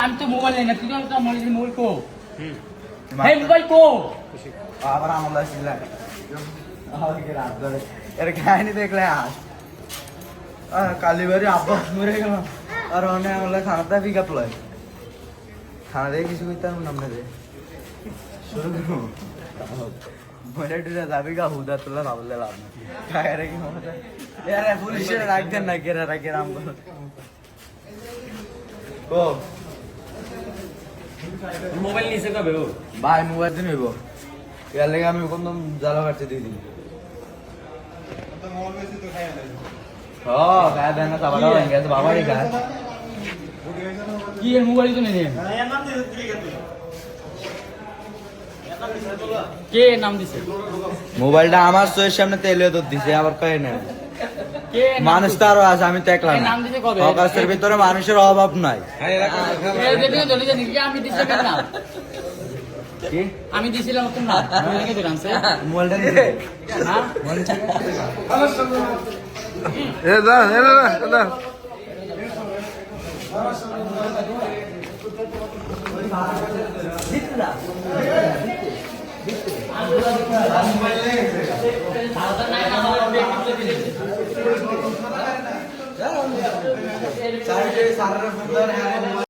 আমি তো মোবাইল নেই না, তুই তো মোবাইল কো এই মোবাইল কো আবার আমলা ছিল আগে রাত ধরে এর কাহিনী দেখলে আস কালীবাড়ি আব্বাস মরে গেল আর অনেক আমলা খানাটা পিক আপ লয় খানা দিয়ে কিছু করতাম না আপনাদের শুরু করবো মরে টুরে যাবি গা হুদা তোলা ভাবলে লাভ না কায়রে কি মজা এরা পুলিশের রাখতেন না কেরা রাখে রাম ও মোবাইল নিছে কবে ও ভাই মোবাইল দিন হইব এর লেগে আমি কোন জ্বালা কাটতে দিয়ে দিই খায় দেয় না সাবাটা হয়ে গেছে বাবারই খায় কি এর মোবাইল তো নেই কে নাম দিছে মোবাইলটা আমার চোখের সামনে তেলে তো দিছে আবার কয় না কে মানুষ তো আরো আছে আমি তো একলা না নাম দিছে কবে আকাশের ভিতরে মানুষের অভাব নাই দেখে চলে জানি কি আমি দিছি কেন না কি আমি দিছিলাম তো না মোবাইলকে তো আনছে মোবাইলটা দিছে হ্যাঁ এ দা সারা